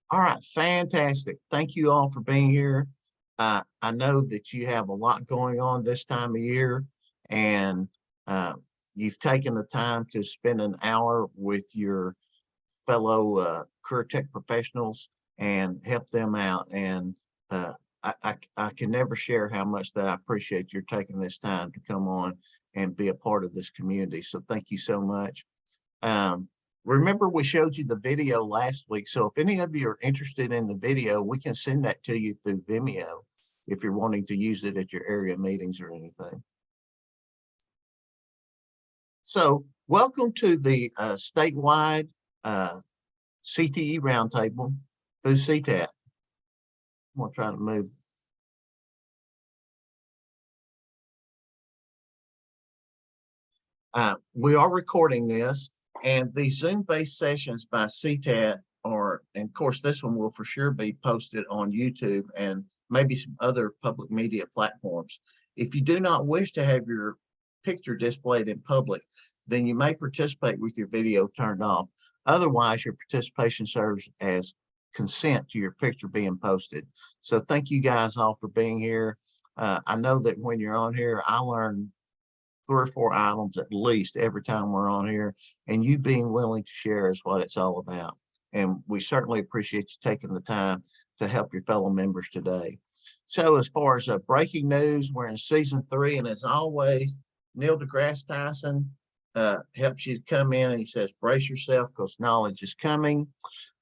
All right, fantastic. Thank you all for being here. I know that you have a lot going on this time of year, and uh, you've taken the time to spend an hour with your fellow career tech professionals and help them out. And uh, I can never share how much that I appreciate your taking this time to come on and be a part of this community. So thank you so much. Um, Remember, we showed you the video last week. So if any of you are interested in the video, we can send that to you through Vimeo if you're wanting to use it at your area meetings or anything. So welcome to the statewide CTE roundtable through CTAT. I'm going to try to move. We are recording this, and the Zoom-based sessions by CTAT are, and of course, this one will for sure be posted on YouTube and maybe some other public media platforms. If you do not wish to have your picture displayed in public, then you may participate with your video turned off. Otherwise, your participation serves as consent to your picture being posted. So thank you guys all for being here. I know that when you're on here, I learn 3 or 4 items at least every time we're on here, and you being willing to share is what it's all about. And we certainly appreciate you taking the time to help your fellow members today. So as far as breaking news, we're in season 3, and as always, Neil deGrasse Tyson helps you come in, and he says, brace yourself because knowledge is coming.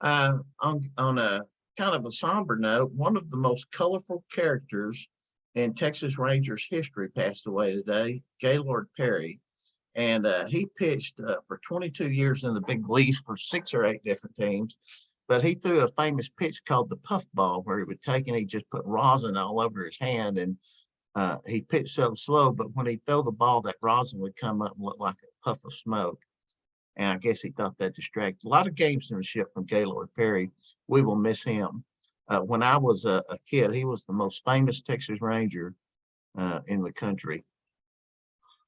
On a kind of a somber note, one of the most colorful characters in Texas Rangers history passed away today, Gaylord Perry. And he pitched for 22 years in the big leagues for 6 or 8 different teams. But he threw a famous pitch called the puff ball, where he would take and he just put rosin all over his hand. And he pitched so slow, but when he throw the ball, that rosin would come up and look like a puff of smoke. And I guess he thought that distracted. A lot of gamesmanship from Gaylord Perry. We will miss him. When I was a kid, he was the most famous Texas Ranger in the country.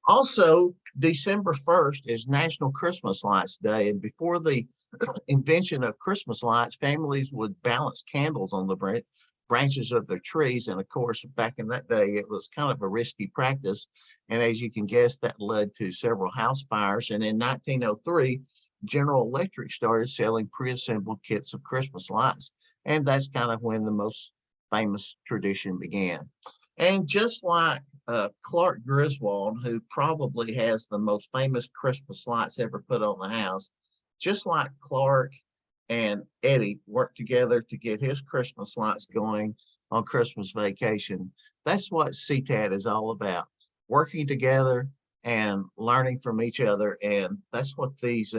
Also, December 1st is National Christmas Lights Day. And before the invention of Christmas lights, families would balance candles on the branches of their trees. And of course, back in that day, it was kind of a risky practice. And as you can guess, that led to several house fires. And in 1903, General Electric started selling pre-assembled kits of Christmas lights. And that's kind of when the most famous tradition began. And just like Clark Griswold, who probably has the most famous Christmas lights ever put on the house, just like Clark and Eddie worked together to get his Christmas lights going on Christmas vacation. That's what CTAT is all about, working together and learning from each other. And that's what these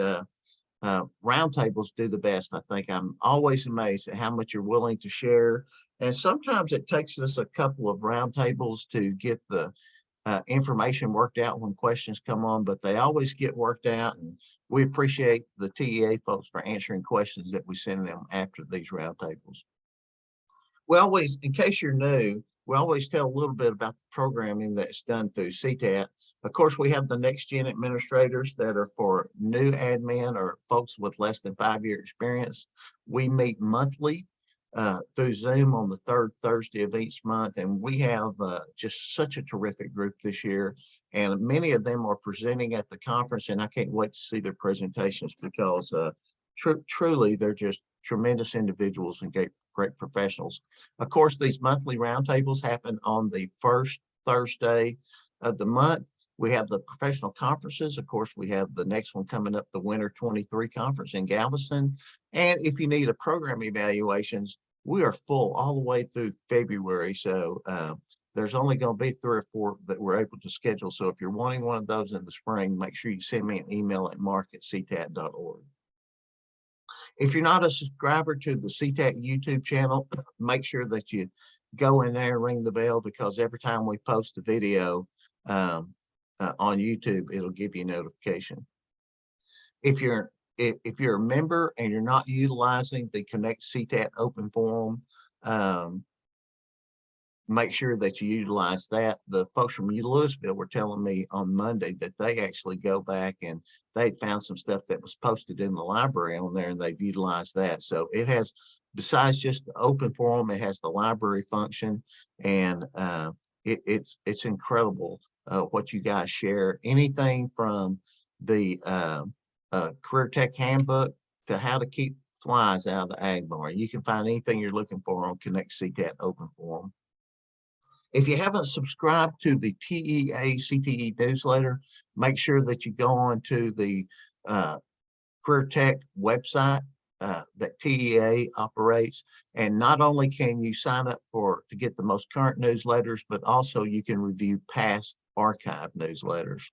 roundtables do the best. I think I'm always amazed at how much you're willing to share. And sometimes it takes us a couple of roundtables to get the information worked out when questions come on, but they always get worked out. And we appreciate the TEA folks for answering questions that we send them after these roundtables. We always, in case you're new, we always tell a little bit about the programming that's done through CTAT. Of course, we have the next gen administrators that are for new admin or folks with less than 5-year experience. We meet monthly through Zoom on the 3rd Thursday of each month. And we have just such a terrific group this year. And many of them are presenting at the conference, and I can't wait to see their presentations because truly they're just tremendous individuals and great professionals. Of course, these monthly roundtables happen on the 1st Thursday of the month. We have the professional conferences. Of course, we have the next one coming up, the Winter 23 conference in Galveston. And if you need a program evaluations, we are full all the way through February. So there's only going to be 3 or 4 that we're able to schedule. So if you're wanting one of those in the spring, make sure you send me an email at mark@ctat.org. If you're not a subscriber to the CTAT YouTube channel, make sure that you go in there and ring the bell, because every time we post a video on YouTube, it'll give you a notification. If you're a member and you're not utilizing the Connect CTAT Open Forum, make sure that you utilize that. The folks from Louisville were telling me on Monday that they actually go back and they found some stuff that was posted in the library on there, and they've utilized that. So it has besides just the open forum, it has the library function, and it's incredible what you guys share. Anything from the career tech handbook to how to keep flies out of the ag barn. You can find anything you're looking for on Connect CTAT Open Forum. If you haven't subscribed to the TEA CTE newsletter, make sure that you go on to the Career Tech website that TEA operates. And not only can you sign up to get the most current newsletters, but also you can review past archive newsletters.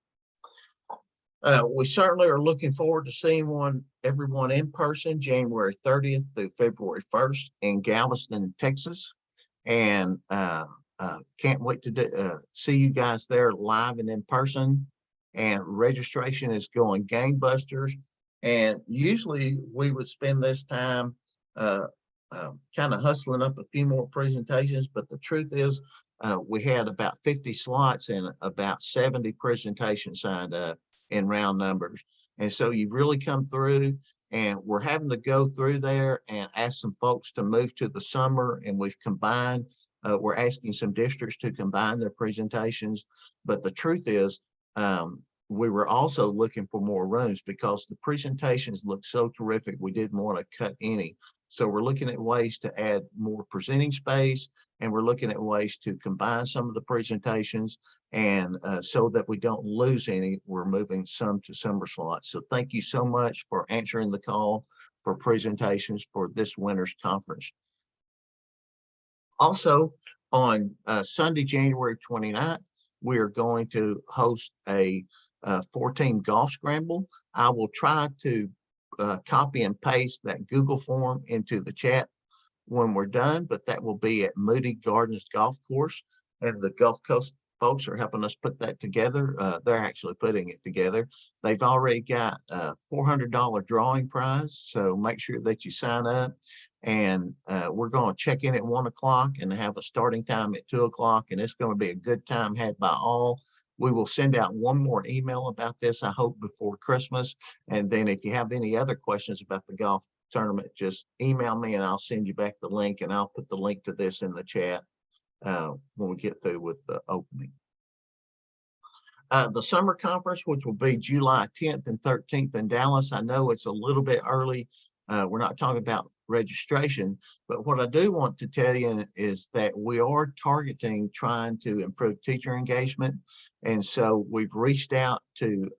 We certainly are looking forward to seeing everyone in person, January 30th through February 1st in Galveston, Texas. And can't wait to see you guys there live and in person. And registration is going gangbusters. And usually we would spend this time kind of hustling up a few more presentations, but the truth is we had about 50 slots and about 70 presentations signed up in round numbers. And so you've really come through, and we're having to go through there and ask some folks to move to the summer, and we've combined, we're asking some districts to combine their presentations. But the truth is, we were also looking for more rooms because the presentations looked so terrific. We didn't want to cut any. So we're looking at ways to add more presenting space, and we're looking at ways to combine some of the presentations, and so that we don't lose any, we're moving some to summer slots. So thank you so much for answering the call for presentations for this winter's conference. Also, on Sunday, January 29th, we are going to host a 4-team golf scramble. I will try to copy and paste that Google form into the chat when we're done, but that will be at Moody Gardens Golf Course, and the Gulf Coast folks are helping us put that together. They're actually putting it together. They've already got a $400 drawing prize, so make sure that you sign up. And we're going to check in at 1 o'clock and have a starting time at 2 o'clock, and it's going to be a good time had by all. We will send out one more email about this, I hope, before Christmas. And then if you have any other questions about the golf tournament, just email me and I'll send you back the link, and I'll put the link to this in the chat when we get through with the opening. The summer conference, which will be July 10th and 13th in Dallas. I know it's a little bit early. We're not talking about registration, but what I do want to tell you is that we are targeting trying to improve teacher engagement. And so we've reached out to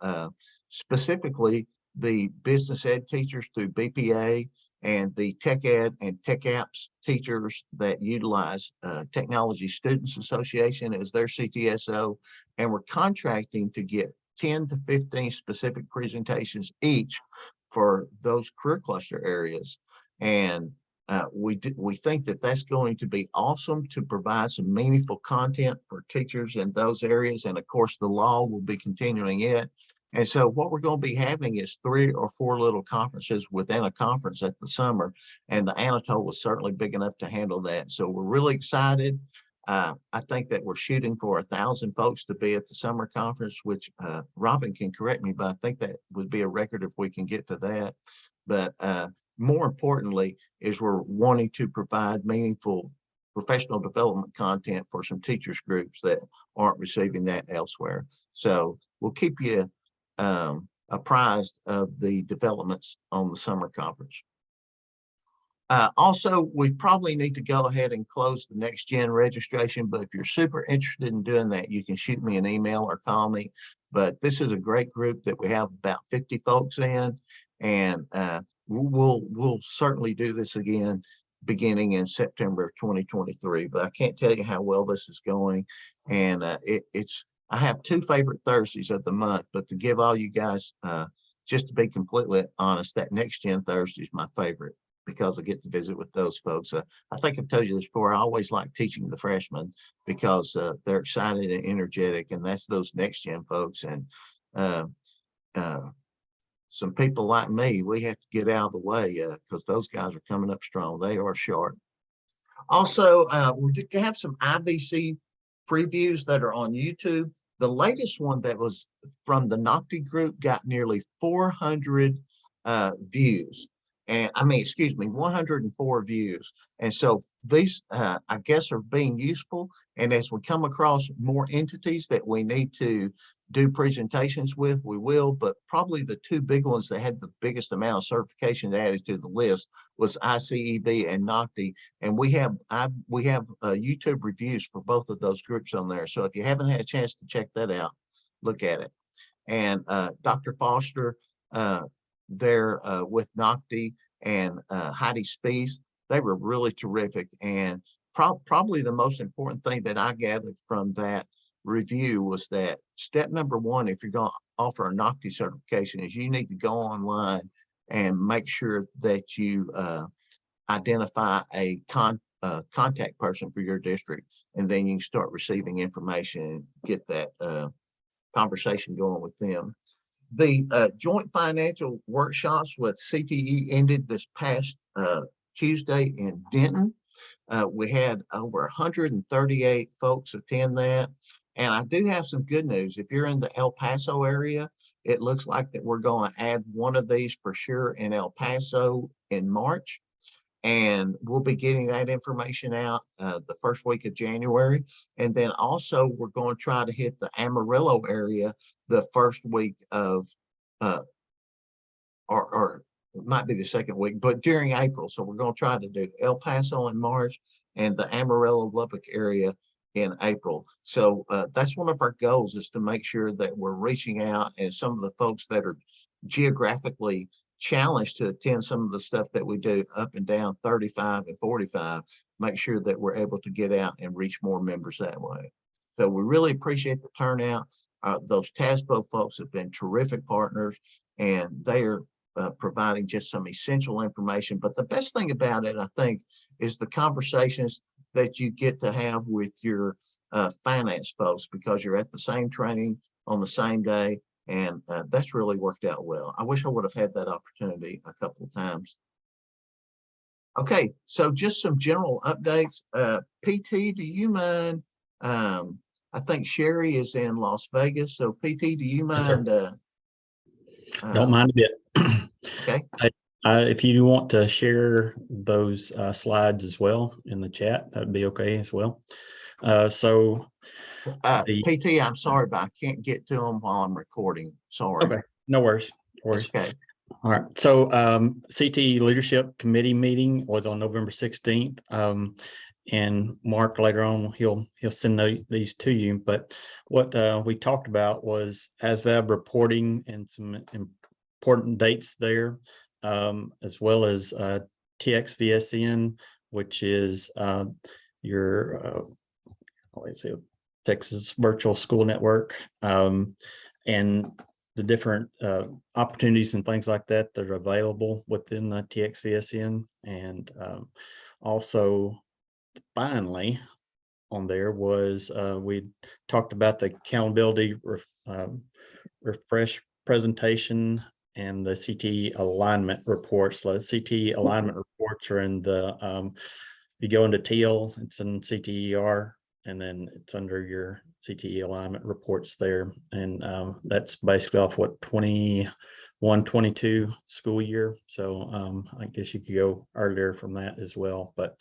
specifically the business ed teachers through BPA and the tech ed and tech apps teachers that utilize Technology Students Association as their CTSO. And we're contracting to get 10 to 15 specific presentations each for those career cluster areas. And we think that that's going to be awesome to provide some meaningful content for teachers in those areas. And of course, the law will be continuing it. And so what we're going to be having is 3 or 4 little conferences within a conference at the summer. And the Anatole is certainly big enough to handle that. So we're really excited. I think that we're shooting for 1,000 folks to be at the summer conference, which Robin can correct me, but I think that would be a record if we can get to that. But more importantly is we're wanting to provide meaningful professional development content for some teachers groups that aren't receiving that elsewhere. So we'll keep you apprised of the developments on the summer conference. Also, we probably need to go ahead and close the next gen registration, but if you're super interested in doing that, you can shoot me an email or call me. But this is a great group that we have about 50 folks in, and we'll certainly do this again beginning in September of 2023. But I can't tell you how well this is going, and I have 2 favorite Thursdays of the month, but to give all you guys, just to be completely honest, that next gen Thursday is my favorite, because I get to visit with those folks. I think I've told you this before, I always like teaching the freshmen because they're excited and energetic, and that's those next gen folks. And some people like me, we have to get out of the way because those guys are coming up strong. They are sharp. Also, we did have some IBC previews that are on YouTube. The latest one that was from the Nocti group got nearly 400 views. and I mean, excuse me, 104 views. And so these, I guess, are being useful. And as we come across more entities that we need to do presentations with, we will. But probably the two big ones that had the biggest amount of certification added to the list was ICEB and NOCTI. And we have YouTube reviews for both of those groups on there. So if you haven't had a chance to check that out, look at it. And Dr. Foster, there with NOCTI, and Heidi Spees, they were really terrific. And probably the most important thing that I gathered from that review was that step number one, if you're going to offer a NOCTI certification, is you need to go online and make sure that you identify a contact person for your district, and then you can start receiving information and get that conversation going with them. The joint financial workshops with CTE ended this past Tuesday in Denton. We had over 138 folks attend that. And I do have some good news. If you're in the El Paso area, it looks like that we're going to add one of these for sure in El Paso in March. And we'll be getting that information out the first week of January. And then also we're going to try to hit the Amarillo area the first week of, or it might be the second week, but during April. So we're going to try to do El Paso in March and the Amarillo Lubbock area in April. So that's one of our goals, is to make sure that we're reaching out, and some of the folks that are geographically challenged to attend some of the stuff that we do up and down 35 and 45, make sure that we're able to get out and reach more members that way. So we really appreciate the turnout. Those TASBO folks have been terrific partners, and they are providing just some essential information. But the best thing about it, I think, is the conversations that you get to have with your finance folks, because you're at the same training on the same day. And that's really worked out well. I wish I would have had that opportunity a couple of times. Okay, so just some general updates. PT, do you mind? I think Sherry is in Las Vegas. So PT, do you mind? Don't mind a bit. Okay. If you want to share those slides as well in the chat, that'd be okay as well. PT, I'm sorry, but I can't get to them while I'm recording. Sorry. Okay, no worries. No worries. Okay. All right. So CTE Leadership Committee meeting was on November 16th. And Mark later on he'll send these to you. But what we talked about was ASVAB reporting and some important dates there, as well as TXVSN, which is your Texas Virtual School Network, and the different opportunities and things like that that are available within the TXVSN. And also, finally, on there was we talked about the accountability refresh presentation and the CTE alignment reports. So CTE alignment reports are in the, you go into teal, it's in CTER, and then it's under your CTE alignment reports there. And that's basically off what 21-22 school year. So I guess you could go earlier from that as well. But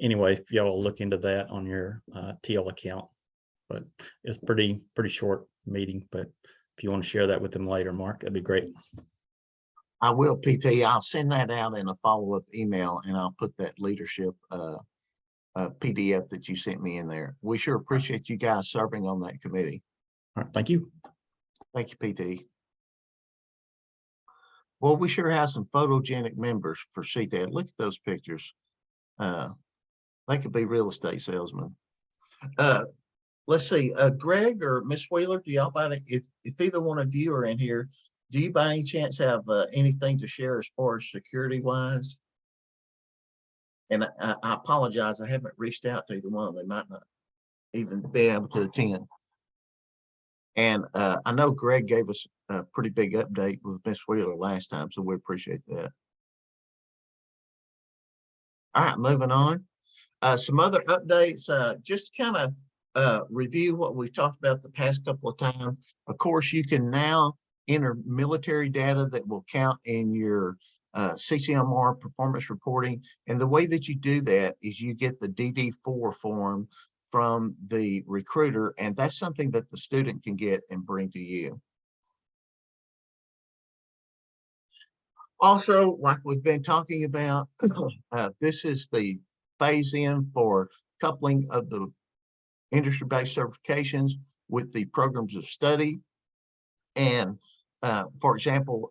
anyway, if y'all look into that on your teal account, but it's pretty short meeting. But if you want to share that with them later, Mark, that'd be great. I will, PT. I'll send that out in a follow-up email, and I'll put that leadership PDF that you sent me in there. We sure appreciate you guys serving on that committee. All right, thank you. Thank you, PT. Well, we sure have some photogenic members for CTAT. Look at those pictures. They could be real estate salesmen. Let's see, Greg or Miss Wheeler, do y'all if either one of you are in here, do you by any chance have anything to share as far as security wise? And I apologize, I haven't reached out to either one of them. They might not even be able to attend. And I know Greg gave us a pretty big update with Miss Wheeler last time, so we appreciate that. All right, moving on. Some other updates, just kind of review what we've talked about the past couple of times. Of course, you can now enter military data that will count in your CCMR performance reporting. And the way that you do that is you get the DD4 form from the recruiter, and that's something that the student can get and bring to you. Also, like we've been talking about, this is the phase in for coupling of the industry-based certifications with the programs of study. And for example,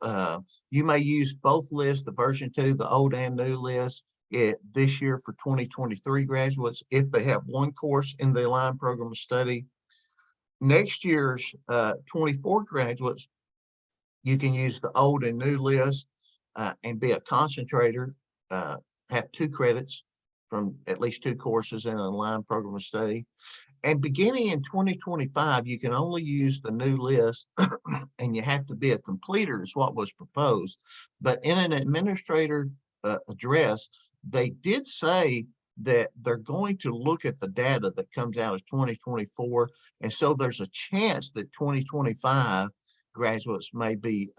you may use both lists, the version 2, the old and new list, this year for 2023 graduates, if they have one course in the aligned program of study. Next year's 24 graduates, you can use the old and new list and be a concentrator, have 2 credits from at least 2 courses in an aligned program of study. And beginning in 2025, you can only use the new list and you have to be a completer is what was proposed. But in an administrator address, they did say that they're going to look at the data that comes out of 2024. And so there's a chance that 2025 graduates may be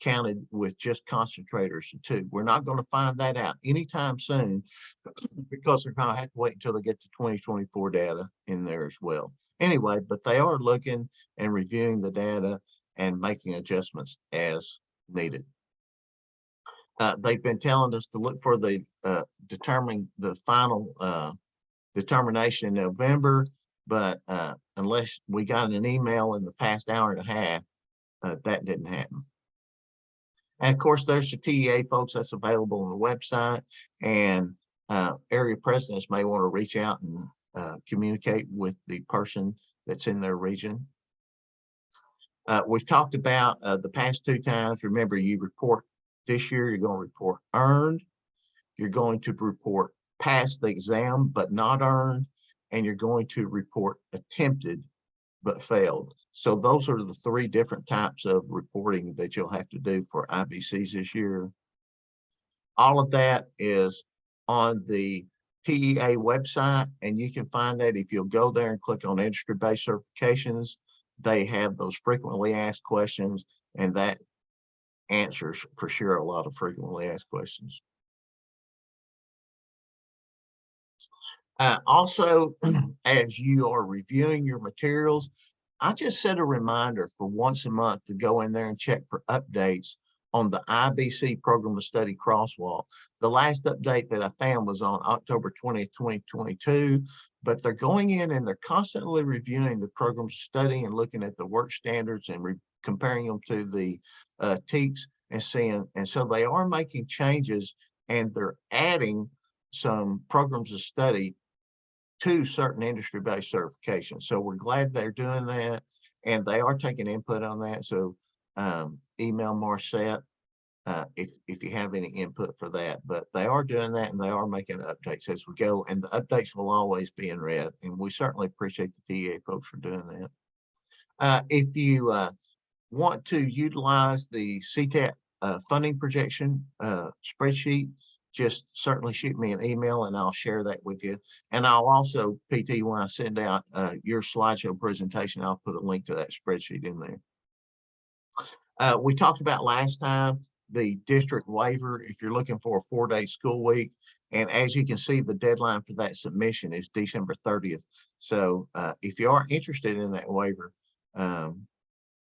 counted with just concentrators too. We're not going to find that out anytime soon because they're going to have to wait until they get to 2024 data in there as well. Anyway, but they are looking and reviewing the data and making adjustments as needed. They've been telling us to look for the determining the final determination in November, but unless we got an email in the past hour and a half, that didn't happen. And of course, there's the TEA folks that's available on the website, and area presidents may want to reach out and communicate with the person that's in their region. We've talked about the past 2 times. Remember, you report this year, you're going to report earned, you're going to report passed the exam but not earned, and you're going to report attempted but failed. So those are the 3 different types of reporting that you'll have to do for IBCs this year. All of that is on the TEA website, and you can find that if you'll go there and click on industry-based certifications. They have those frequently asked questions, and that answers for sure a lot of frequently asked questions. Also, as you are reviewing your materials, I just set a reminder for once a month to go in there and check for updates on the IBC program of study crosswalk. The last update that I found was on October 20th, 2022, but they're going in and they're constantly reviewing the program of study and looking at the work standards and comparing them to the TEKS and seeing, and so they are making changes and they're adding some programs of study to certain industry-based certifications. So we're glad they're doing that, and they are taking input on that. So email Marcette if you have any input for that. But they are doing that, and they are making updates as we go, and the updates will always be in red. And we certainly appreciate the TEA folks for doing that. If you want to utilize the CTAT funding projection spreadsheet, just certainly shoot me an email and I'll share that with you. And I'll also, PT, when I send out your slideshow presentation, I'll put a link to that spreadsheet in there. We talked about last time the district waiver if you're looking for a 4-day school week. And as you can see, the deadline for that submission is December 30th. So if you are interested in that waiver,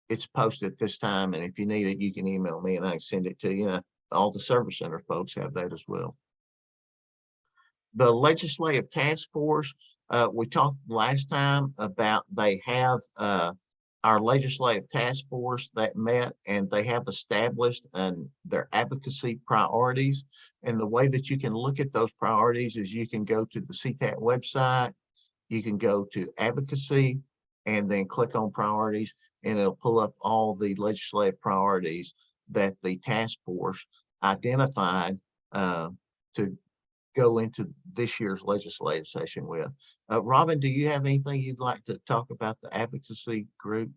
it's posted this time. And if you need it, you can email me and I can send it to you. All the service center folks have that as well. The legislative task force, we talked last time about they have our legislative task force that met and they have established their advocacy priorities. And the way that you can look at those priorities is you can go to the CTAT website, you can go to advocacy and then click on priorities, and it'll pull up all the legislative priorities that the task force identified to go into this year's legislative session with. Robin, do you have anything you'd like to talk about the advocacy group?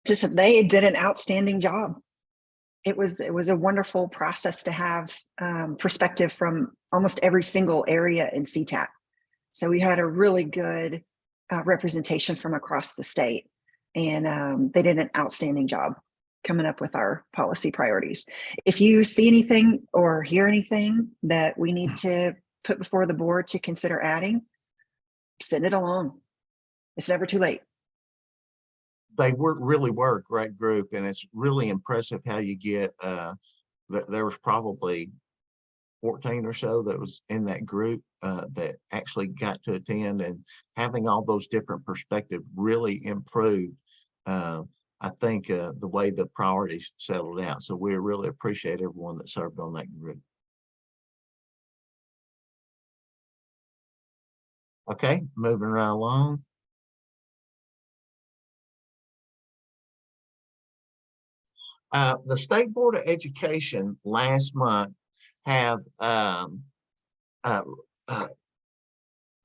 Just that they did an outstanding job. It was a wonderful process to have perspective from almost every single area in CTAT. So we had a really good representation from across the state, and they did an outstanding job. coming up with our policy priorities. If you see anything or hear anything that we need to put before the board to consider adding, send it along. It's never too late. They really were a great group, and it's really impressive how you get, there was probably 14 or so that was in that group that actually got to attend, and having all those different perspectives really improved, I think, the way the priorities settled out. So we really appreciate everyone that served on that group. Okay, moving right along. The State Board of Education last month have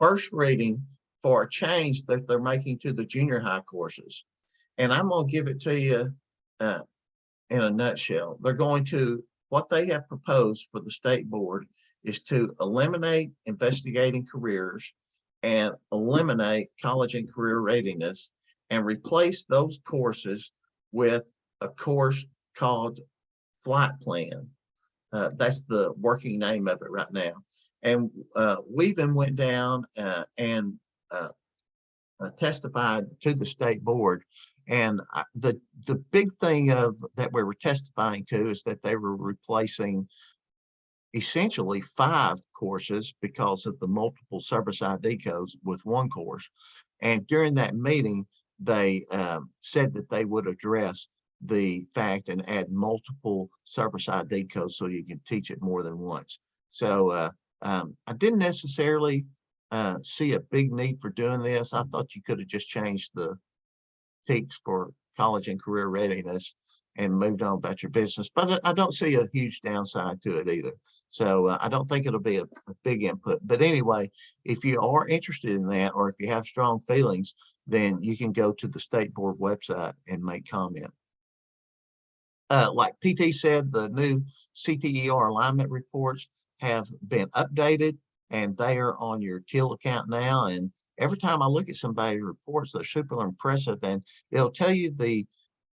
first reading for a change that they're making to the junior high courses. And I'm going to give it to you in a nutshell. They're going to, what they have proposed for the state board is to eliminate investigating careers and eliminate college and career readiness and replace those courses with a course called Flight Plan. That's the working name of it right now. And we even went down and testified to the state board. And the big thing that we were testifying to is that they were replacing essentially 5 courses because of the multiple service ID codes with one course. And during that meeting, they said that they would address the fact and add multiple service ID codes so you can teach it more than once. So I didn't necessarily see a big need for doing this. I thought you could have just changed the teach for college and career readiness and moved on about your business, but I don't see a huge downside to it either. So I don't think it'll be a big input. But anyway, if you are interested in that, or if you have strong feelings, then you can go to the state board website and make comment. Like PT said, the new CTER alignment reports have been updated and they are on your TIL account now. And every time I look at somebody's reports, they're super impressive, and it'll tell you the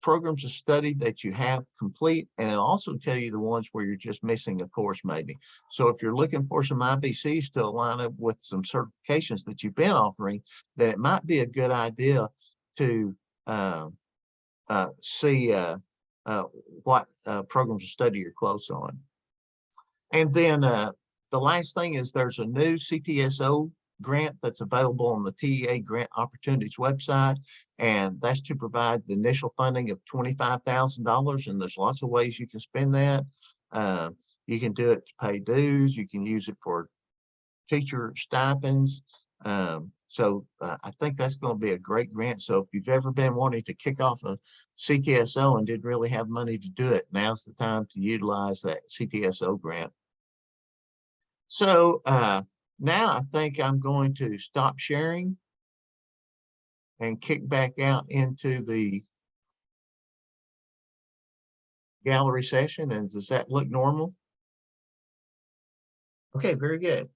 programs of study that you have complete, and it'll also tell you the ones where you're just missing a course maybe. So if you're looking for some IBCs to align up with some certifications that you've been offering, then it might be a good idea to see what programs of study you're close on. And then the last thing is there's a new CTSO grant that's available on the TEA Grant Opportunities website, and that's to provide the initial funding of $25,000, and there's lots of ways you can spend that. You can do it to pay dues, you can use it for teacher stipends. So I think that's going to be a great grant. So if you've ever been wanting to kick off a CTSO and didn't really have money to do it, now's the time to utilize that CTSO grant. So now I think I'm going to stop sharing and kick back out into the gallery session. And does that look normal? Okay, very good.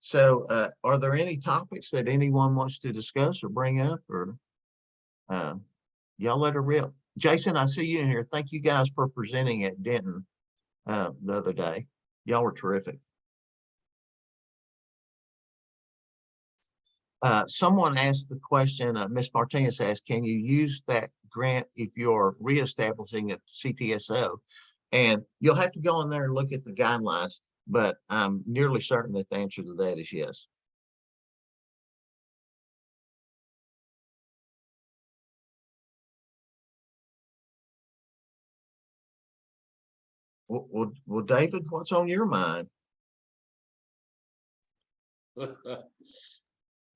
So are there any topics that anyone wants to discuss or bring up, or y'all let her rip? Jason, I see you in here. Thank you guys for presenting at Denton the other day. Y'all were terrific. Someone asked the question, Ms. Martinez asked, can you use that grant if you're reestablishing a CTSO? And you'll have to go in there and look at the guidelines, but I'm nearly certain that the answer to that is yes. Well, David, what's on your mind?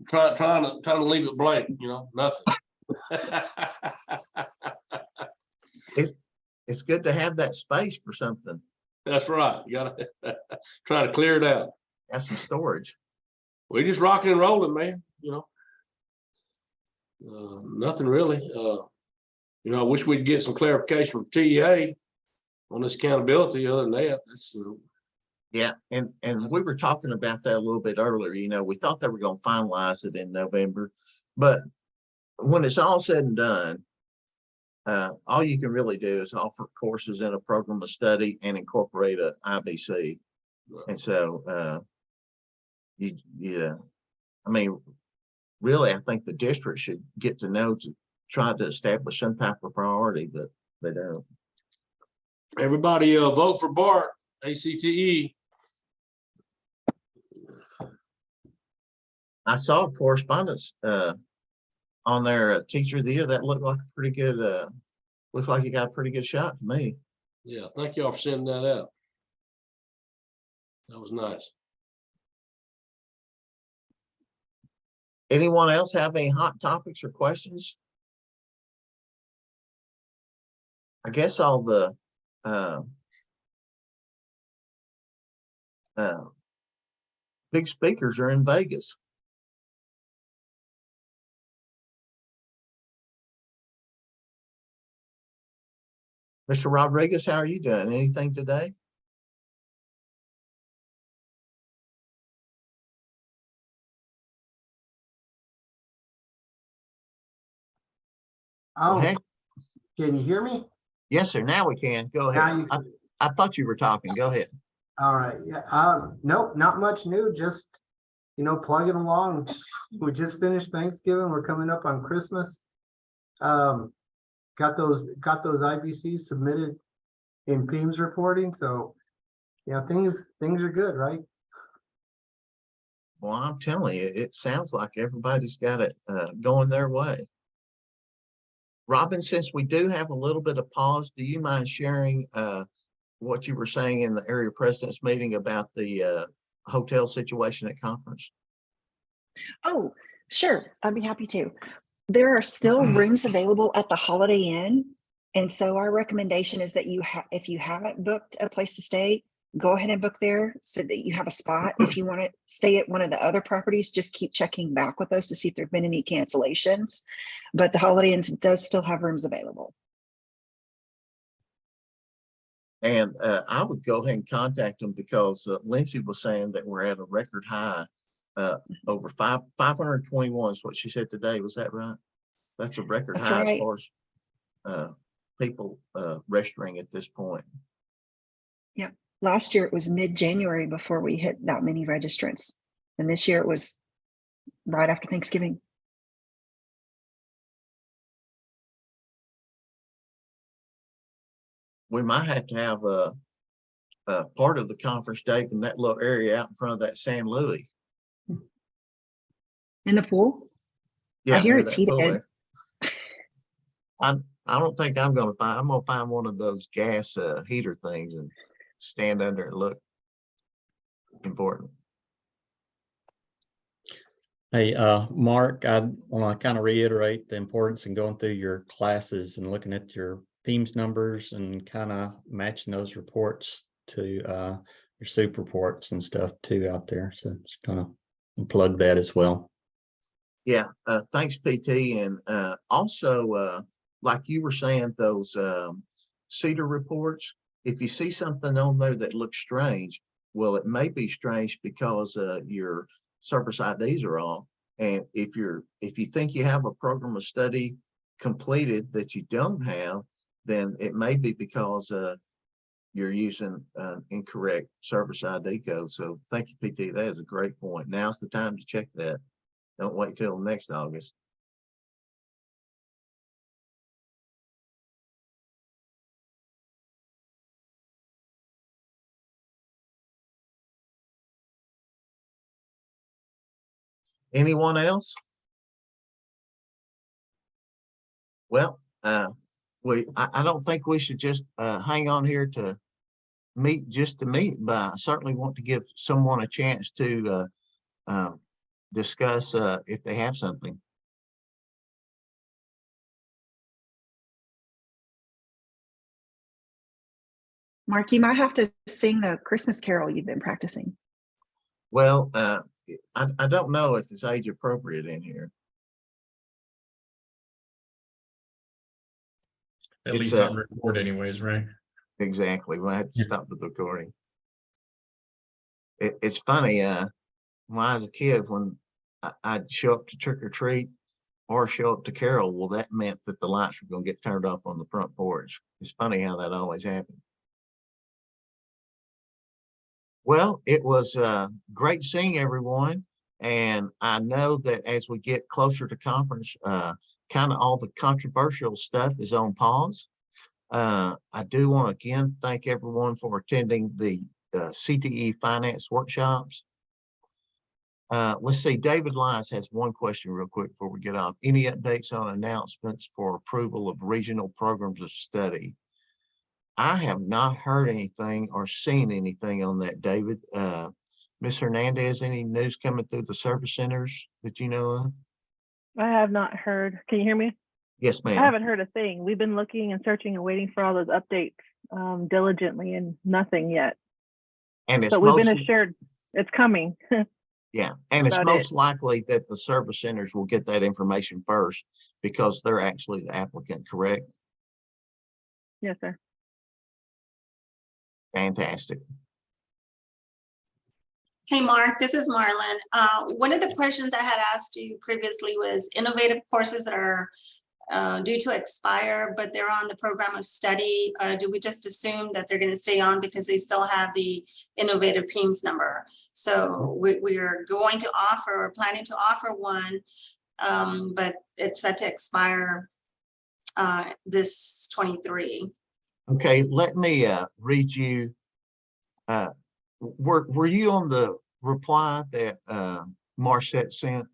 trying to leave it blank, nothing. It's good to have that space for something. That's right. You gotta try to clear it out. Have some storage. We just rocking and rolling, man. Nothing really. I wish we'd get some clarification from TEA on this accountability. Other than that, that's yeah, and we were talking about that a little bit earlier. We thought they were going to finalize it in November, but when it's all said and done, all you can really do is offer courses in a program of study and incorporate a IBC. And so, I mean, really, I think the district should get to know to try to establish some type of priority, but they don't. Everybody vote for Bart, ACTE. I saw correspondence on their teacher of the year. That looked like a pretty good, looks like you got a pretty good shot to me. Yeah, thank y'all for sending that out. That was nice. Anyone else have any hot topics or questions? I guess all the big speakers are in Vegas. Mr. Rodriguez, how are you doing? Anything today? Well, Oh, heck, can you hear me? yes, sir. Now we can. Go Now ahead. you can. I thought you were talking. Go ahead. All right. Yeah. Nope, not much new. Just, plugging along. We just finished Thanksgiving. We're coming up on Christmas. Got those IBCs submitted in PEMS reporting. So, things are good, right? Well, I'm telling you, it sounds like everybody's got it going their way. Robin, since we do have a little bit of pause, do you mind sharing what you were saying in the area president's meeting about the hotel situation at conference? Oh, sure. I'd be happy to. There are still rooms available at the Holiday Inn. And so our recommendation is that if you haven't booked a place to stay, go ahead and book there so that you have a spot. If you want to stay at one of the other properties, just keep checking back with us to see if there've been any cancellations. But the Holiday Inn does still have rooms available. And I would go ahead and contact them because Lindsay was saying that we're at a record high, over 521 is what she said today. Was that right? That's a record That's high right. as far as people registering at this point. Yep. Last year it was mid-January before we hit that many registrants. And this year it was right after Thanksgiving. We might have to have a part of the conference day in that little area out in front of that San Luis. In the pool? Yeah, I hear near it's that pool heated. there. I don't think I'm gonna find one of those gas heater things and stand under and look important. Hey, Mark, I want to kind of reiterate the importance in going through your classes and looking at your themes numbers and kind of matching those reports to your soup reports and stuff too out there. So just kind of plug that as well. Yeah, thanks, PT. And also, like you were saying, those CETA reports, if you see something on there that looks strange, well, it may be strange because your service IDs are off. And if you think you have a program of study completed that you don't have, then it may be because you're using incorrect service ID code. So thank you, PT. That is a great point. Now's the time to check that. Don't wait till next August. Anyone else? Well, I don't think we should just hang on here to meet just to meet, but I certainly want to give someone a chance to discuss if they have something. Mark, you might have to sing the Christmas carol you've been practicing. Well, I don't know if it's age appropriate in here. At It's, least on record anyways, right? Exactly. We'll have to stop the recording. It's funny, when I was a kid, when I'd show up to trick or treat, or show up to Carol, well, that meant that the lights were going to get turned off on the front porch. It's funny how that always happens. Well, it was great seeing everyone. And I know that as we get closer to conference, kind of all the controversial stuff is on pause. I do want to again thank everyone for attending the CTE finance workshops. Let's see, David Lyons has one question real quick before we get off. Any updates on announcements for approval of regional programs of study? I have not heard anything or seen anything on that, David. Ms. Hernandez, any news coming through the service centers that you know of? I have not heard. Can you hear me? Yes, I ma'am. haven't heard a thing. We've been looking and searching and waiting for all those updates diligently, and nothing yet. And it's But we've been mostly, assured it's coming. yeah, and it's about most likely that the service centers will get that information first because they're actually the applicant, correct? Yes, sir. Fantastic. Hey, Mark, this is Marlon. One of the questions I had asked you previously was innovative courses that are due to expire, but they're on the program of study. Do we just assume that they're going to stay on because they still have the innovative PIMS number? So we are going to offer or planning to offer one, but it's set to expire this 23. Okay, let me read you. Were you on the reply that Marcette sent?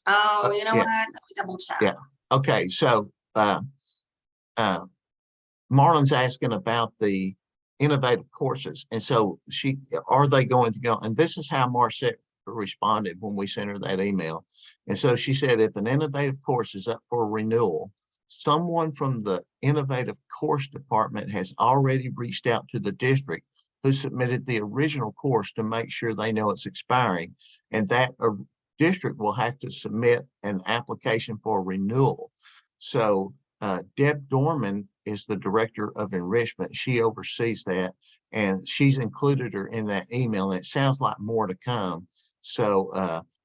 Oh, you know yeah. what? Let me double check. Yeah. Okay, so Marlon's asking about the innovative courses, and so are they going to go? And this is how Marcette responded when we sent her that email. And so she said, if an innovative course is up for renewal, someone from the innovative course department has already reached out to the district who submitted the original course to make sure they know it's expiring, and that district will have to submit an application for renewal. So Deb Dorman is the director of enrichment. She oversees that, and she's included her in that email, and it sounds like more to come. So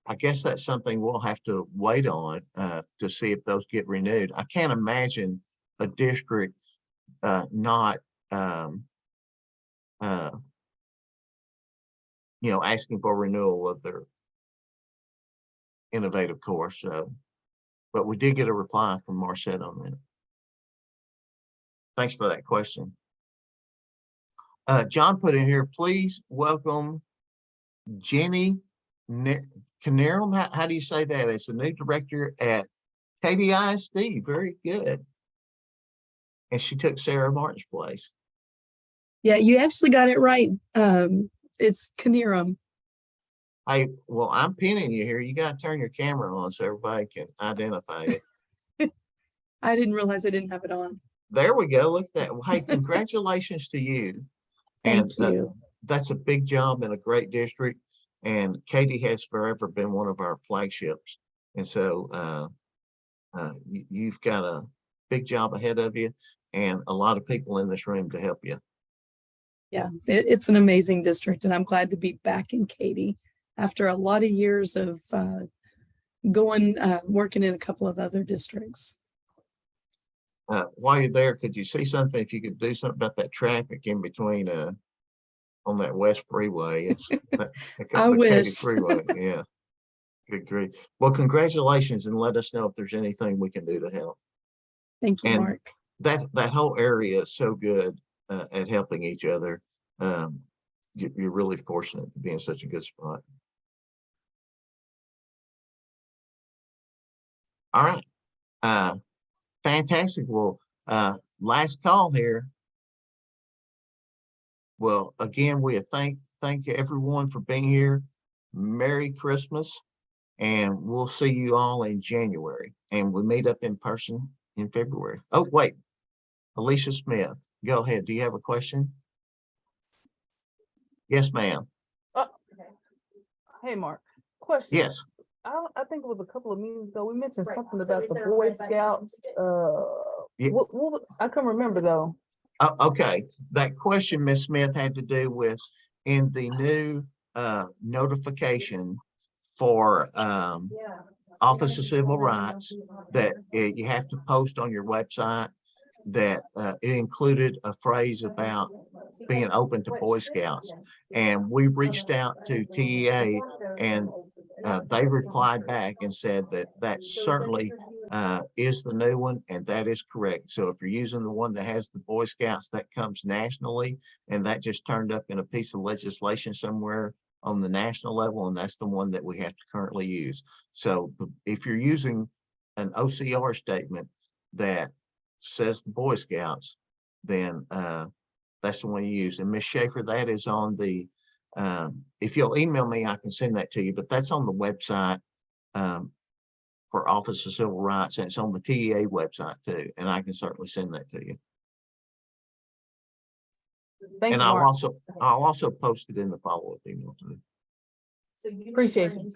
I guess that's something we'll have to wait on to see if those get renewed. I can't imagine a district not asking for renewal of their innovative course. So, but we did get a reply from Marcette on that. Thanks for that question. John put in here, please welcome Jenny Canarum. How do you say that? It's the new director at KDISD. Very good. And she took Sarah Martin's place. Yeah, you actually got it right. It's Canarum. Well, I'm pinning you here. You got to turn your camera on so everybody can identify it. I didn't realize I didn't have it on. There we go. Look at that. Well, hey, congratulations to you. Thank you. That's a big job in a great district. And Katie has forever been one of our flagships. And so you've got a big job ahead of you and a lot of people in this room to help you. Yeah, it's an amazing district, and I'm glad to be back in Katy after a lot of years of working in a couple of other districts. While you're there, could you see something? If you could do something about that traffic in between on that West Freeway. It's I wish. Freeway. Yeah. Good grief. Well, congratulations, and let us know if there's anything we can do to help. Thank you, And Mark. that whole area is so good at helping each other. You're really fortunate to be in such a good spot. All right. Fantastic. Well, last call here. Well, again, we thank everyone for being here. Merry Christmas, and we'll see you all in January. And we meet up in person in February. Oh, wait, Alicia Smith, go ahead. Do you have a question? Yes, ma'am. Hey, Mark. Question. Yes. I think it was a couple of meetings ago. We mentioned something about the Boy Scouts. Yeah. I can't remember though. Okay, that question, Ms. Smith, had to do with in the new notification for Office of Civil Rights, that you have to post on your website that it included a phrase about being open to Boy Scouts. And we reached out to TEA, and they replied back and said that that certainly is the new one, and that is correct. So if you're using the one that has the Boy Scouts, that comes nationally, and that just turned up in a piece of legislation somewhere on the national level, and that's the one that we have to currently use. So if you're using an OCR statement that says the Boy Scouts, then that's the one you use. And Ms. Schaefer, that is on the, if you'll email me, I can send that to you, but that's on the website for Office of Civil Rights, and it's on the TEA website too, and I can certainly send that to you. Thank And you, I'll Mark. also post it in the follow-up email too. Appreciate you.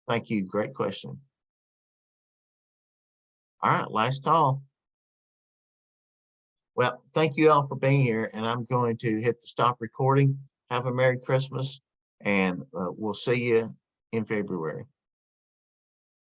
Thank you. Great question. All right, last call. Well, thank you all for being here, and I'm going to hit the stop recording. Have a Merry Christmas, and we'll see you in February.